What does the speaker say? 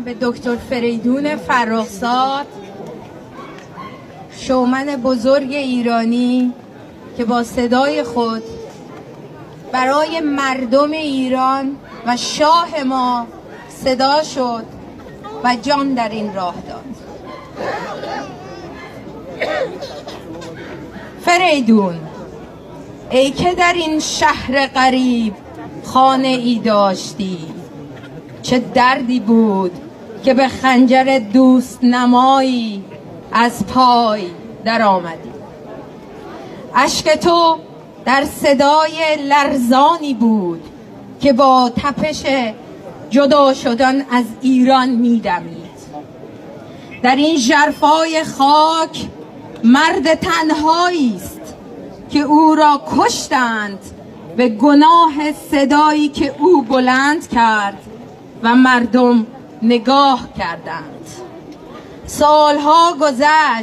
به دکتر فریدون فرخزاد، شومن بزرگ ایرانی که با صدای خود برای مردم ایران و شاه ما صدا شد و جان در این راه داد. فریدون، ای که در این شهر غریب خانه ای داشتی، چه دردی بود که به خنجر دوست نمایی از پای در آمدی. اشک تو در صدای لرزانی بود که با تپش جدا شدن از ایران می‌دمید. در این ژرفای خاک مرد تنهایی است که او را کشتند به گناه صدایی که او بلند کرد و مردم نگاه کردند. سالها گذشت